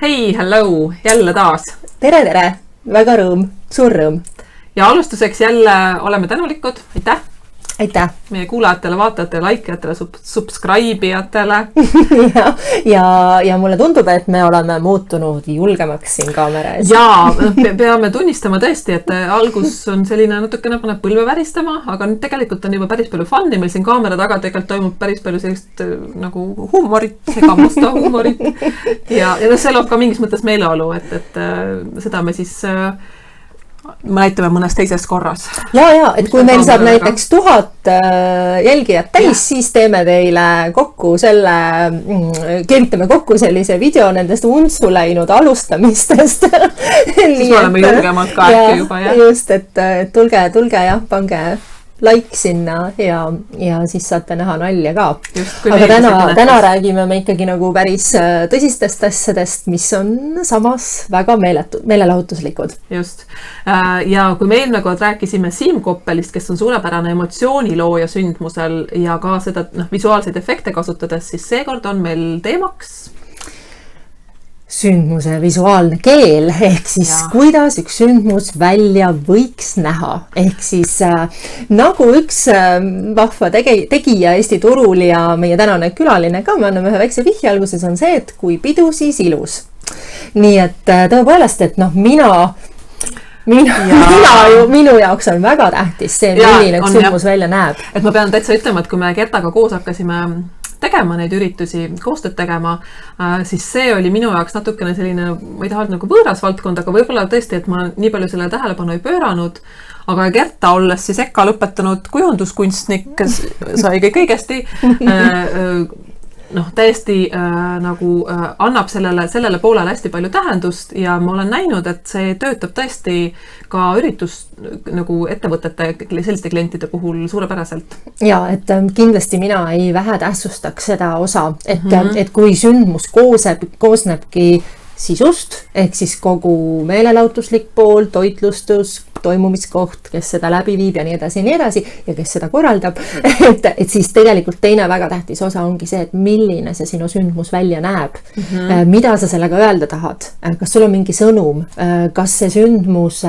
Hei, hello, jälle taas. Tere! Väga suur rõõm. Ja alustuseks jälle oleme tänulikud. Aitäh! Meie kuulajatele, vaatajatele, laikijatele, subscribe'ijatele. ja mulle tundub, et me oleme muutunud julgemaks siin kaamera ees. Ja peame tunnistama tõesti, et algus on selline natukene paneb põlve väristama, aga nüüd tegelikult on juba päris palju fun'i. Meil siin kaamera taga tegelikult toimub päris palju sellist nagu huumorit, segamusta huumorit. Ja see loob ka mingis mõttes meeleolu, et seda me siis näitame mõnes teises korras. Ja, et kui meil saab näiteks 1000 jälgijat täis, siis teeme teile kokku keevitame kokku sellise video nendest untsu läinud alustamistest. Siis me oleme julgemalt ka äkki juba. Just, et tulge ja pange like sinna ja siis saate näha nalja ka. Aga täna räägime me ikkagi nagu päris tõsistest asjadest, mis on samas väga meelelahutuslikud. Just. Ja kui me eelmine kord rääkisime Siim Koppelist, kes on suurepärane emotsioonilooja sündmusel ja ka seda visuaalseid efekte kasutades, siis seekord on meil teemaks sündmuse visuaalne keel, ehk siis kuidas üks sündmus välja võiks näha. Ehk siis nagu üks vahva tegija Eesti turul ja meie tänane külaline ka, me anname ühe väikse vihje alguses, on see, et kui pidu, siis ilus. Nii et tõepoolest, et minu jaoks on väga tähtis see, milline üks sündmus välja näeb. Et ma pean täitsa ütlema, et kui me Gertaga koos hakkasime tegema neid üritusi, koostööd tegema, siis see oli minu jaoks natukene selline, ma ei taha nagu võõras valdkond, aga võib-olla tõesti, et ma nii palju selle tähelepanu ei pööranud, aga Gerta olles siis EKA lõpetanud kujunduskunstnik, kes sai kõik õigesti, täesti nagu annab sellele poolele hästi palju tähendust ja ma olen näinud, et see töötab tõesti ka üritus nagu ettevõtete, selliste klientide puhul suurepäraselt. Ja, et kindlasti mina ei vähe tähtsustaks seda osa, et kui sündmus koosnebki sisust, ehk siis kogu meelelahutuslik pool, toitlustus, toimumiskoht, kes seda läbi viib ja nii edasi ja kes seda korraldab, et siis tegelikult teine väga tähtis osa ongi see, et milline see sinu sündmus välja näeb, mida sa sellega öelda tahad, kas sul on mingi sõnum, kas see sündmus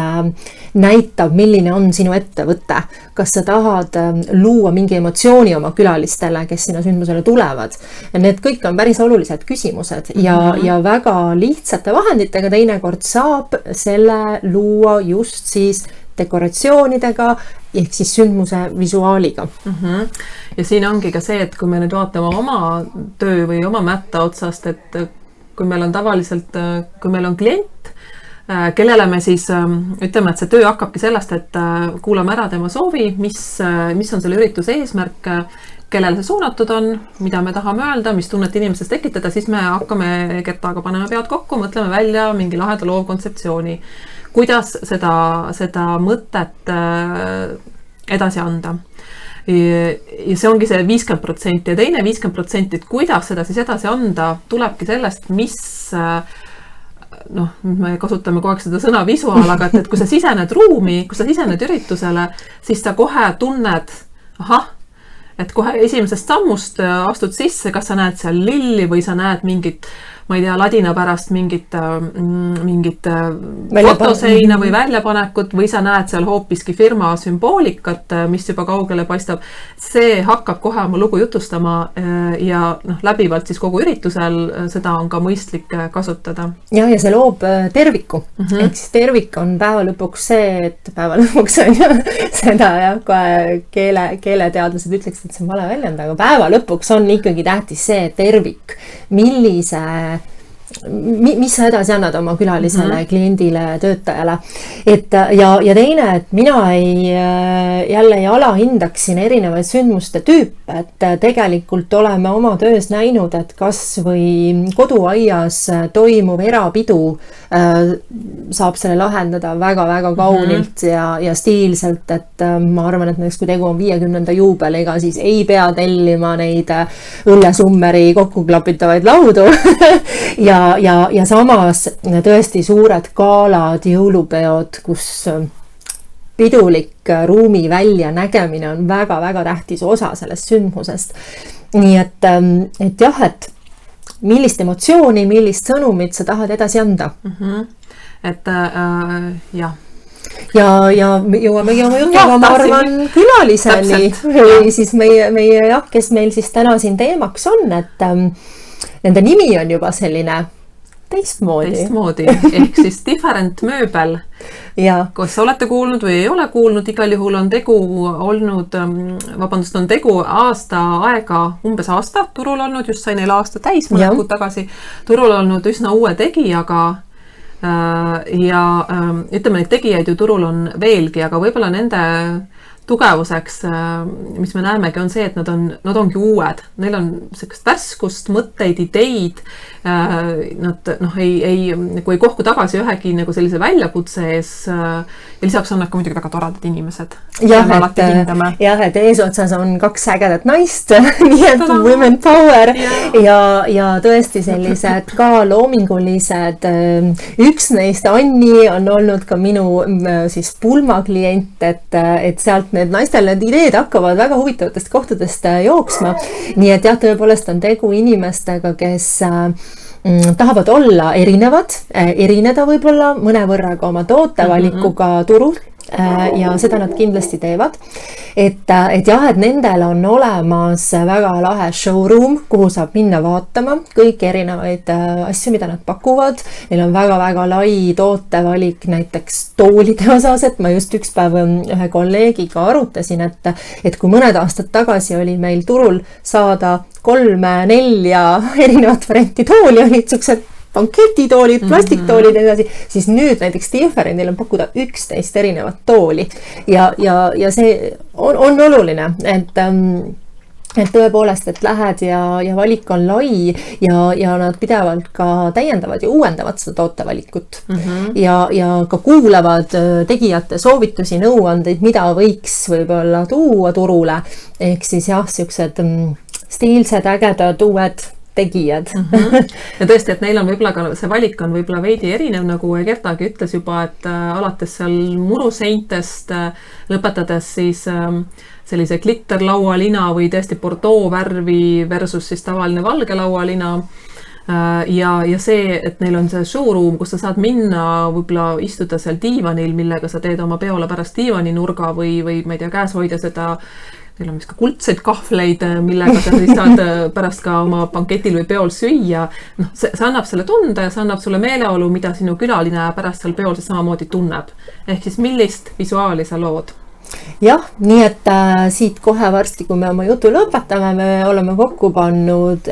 näitab, milline on sinu ettevõte, kas sa tahad luua mingi emotsiooni oma külalistele, kes sinna sündmusele tulevad. Need kõik on päris olulised küsimused ja väga lihtsate vahenditega teinekord saab selle luua just siis dekoratsioonidega ehk siis sündmuse visuaaliga. Ja siin ongi ka see, et kui me nüüd vaatame oma töö või oma mätta otsast, et kui meil on tavaliselt, kui meil on klient, kellele me siis ütleme, et see töö hakkabki sellest, et kuulame ära tema soovi, mis on selle ürituse eesmärk, kellele see suunatud on, mida me tahame öelda, mis tunnet inimesest tekitada, siis me hakkame Gertaga panema pead kokku, mõtleme välja mingi laheda loov kontseptsiooni, kuidas seda mõtet edasi anda. Ja see ongi see 50% ja teine 50%, et kuidas seda siis edasi anda, tulebki sellest, mis me kasutame kogu aeg seda sõna visuaal, aga et kui sa sisened ruumi, kui sa sisened üritusele, siis sa kohe tunned, et kohe esimesest sammust astud sisse, kas sa näed seal lilli või sa näed mingit, ma ei tea, ladina pärast mingit fotoseina või väljapanekut või sa näed seal hoopiski firma sümboolikat, mis juba kaugele paistab. See hakkab kohe oma lugu jutustama ja läbivalt siis kogu üritusel seda on ka mõistlik kasutada. Ja see loob terviku. Ehk siis tervik on päeva lõpuks see, et päeva lõpuks on seda kohe keeleteadlased ütleks, et see on vale väljend, aga päeva lõpuks on ikkagi tähtis see tervik, mis sa edasi annad oma külalisele, kliendile, töötajale. Ja teine, et mina jälle ei alahindaksin erinevaid sündmuste tüüpe, et tegelikult oleme oma töös näinud, et kas või koduaias toimuv erapidu saab selle lahendada väga-väga kaunilt ja stiilselt, et ma arvan, et näiteks kui tegu on 50. juubeliga, siis ei pea tellima neid õllesummeri kokkuklapitavaid laudu ja samas tõesti suured gaalad, jõulupeod, kus pidulik ruumi välja nägemine on väga-väga tähtis osa sellest sündmusest. Nii et jah, millist emotsiooni, millist sõnumit sa tahad edasi anda. Et jah. Ja jõuamegi oma jutuga, ma arvan, külaliseni või siis meie jah, kes meil siis täna siin teemaks on, et nende nimi on juba selline teistmoodi, ehk siis Different mööbel. Kas olete kuulnud või ei ole kuulnud, igal juhul on tegu umbes aasta turul olnud, just sai neil aasta täis mõned kuud tagasi, turul olnud üsna uue tegijaga ja ütleme, neid tegijaid ju turul on veelgi, aga võib-olla nende tugevuseks, mis me näemegi, on see, et nad ongi uued. Neil on sellist värskust, mõtteid, ideid. Nad kui ei kohku tagasi ühegi nagu sellise väljakutse ees ja lisaks on nad ka muidugi väga toredad inimesed. Jah, et eesotsas on 2 ägedat naist, nii et women power ja tõesti sellised ka loomingulised. Üks neist, Anni, on olnud ka minu siis pulma klient, et sealt need naistel need ideed hakkavad väga huvitavatest kohtadest jooksma. Nii et jah, tõepoolest on tegu inimestega, kes tahavad olla erineda võib-olla mõnevõrra ka oma tootevalikuga turul ja seda nad kindlasti teevad. Et jah, et nendel on olemas väga lahe showroom, kuhu saab minna vaatama kõik erinevaid asju, mida nad pakuvad. Neil on väga-väga lai tootevalik näiteks toolide osas, et ma just üks päev ühe kolleegiga arutasin, et kui mõned aastad tagasi oli meil turul saada 3-4 erinevat varianti tooli, olid siuksed banketitoolid, plastiktoolid ja edasi, siis nüüd näiteks Differendil on pakkuda 11 erinevat tooli ja see on oluline, et tõepoolest, et lähed ja valik on lai ja nad pidevalt ka täiendavad ja uuendavad seda tootevalikut ja ka kuulavad tegijate soovitusi, nõuandeid, mida võiks võib-olla tuua turule, ehk siis jah, siuksed stiilsed, ägedad, uued tegijad. Ja tõesti, et neil on võib-olla ka see valik on võib-olla veidi erinev, nagu Gertagi ütles juba, et alates seal muruseintest lõpetades siis sellise glitterlaualina või tõesti Bordeaux värvi versus siis tavaline valge laualina. Ja see, et neil on see showroom, kus sa saad minna, võib-olla istuda seal diivanil, millega sa teed oma peole pärast diivaninurga või ma ei tea, käes hoida seda. Neil on ka kuldseid kahvleid, millega sa siis saad pärast ka oma banketil või peol süüa. See annab selle tunde ja see annab sulle meeleolu, mida sinu külaline pärast seal peol samamoodi tunneb. Ehk siis millist visuaali sa lood? Jah, nii et siit kohe varsti, kui me oma jutu lõpetame, me oleme kokku pannud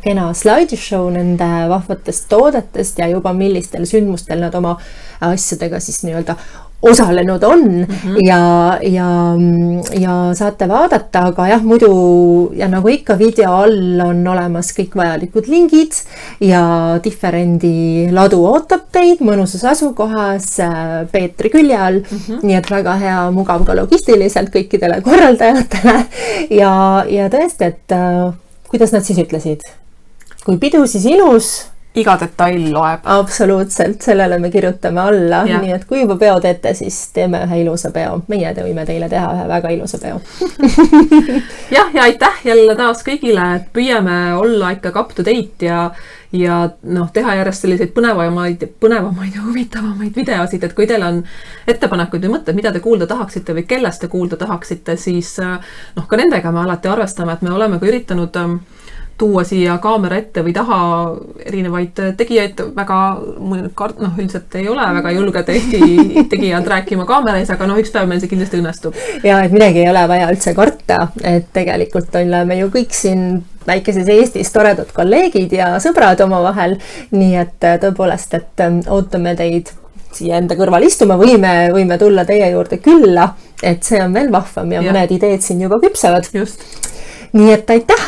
kena slideshow nende vahvatest toodetest ja juba millistel sündmustel nad oma asjadega siis nii-öelda osalenud on ja saate vaadata, aga jah, muidu ja nagu ikka video all on olemas kõik vajalikud lingid ja Differendi ladu ootab teid mõnusas asukohas Peetri külje all, nii et väga hea, mugav ka logistiliselt kõikidele korraldajatele ja tõesti, et kuidas nad siis ütlesid? Kui pidu, siis ilus. Iga detail loeb. Absoluutselt, sellele me kirjutame alla, nii et kui juba peo teete, siis teeme ühe ilusa peo. Meie võime teile teha ühe väga ilusa peo. ja aitäh jälle taas kõigile, et püüame olla ikka up to date ja teha järjest selliseid põnevamaid ja huvitavamaid videosid, et kui teil on ettepanekuid või mõtted, mida te kuulda tahaksite või kellest te kuulda tahaksite, siis ka nendega me alati arvestame, et me oleme ka üritanud tuua siia kaamera ette või taha erinevaid tegijaid väga, üldiselt ei ole väga julged Eesti tegijad rääkima kaamera ees, aga üks päev meil see kindlasti õnnestub. Ja, et midagi ei ole vaja üldse karta, et tegelikult oleme ju kõik siin väikeses Eestis toredad kolleegid ja sõbrad oma vahel, nii et tõepoolest, et ootame teid siia enda kõrval istuma, võime tulla teie juurde külla, et see on veel vahvam ja mõned ideed siin juba küpsevad. Just. Nii et aitäh!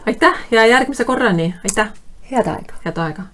Aitäh ja järgmise korrani. Aitäh. Head aega. Head aega.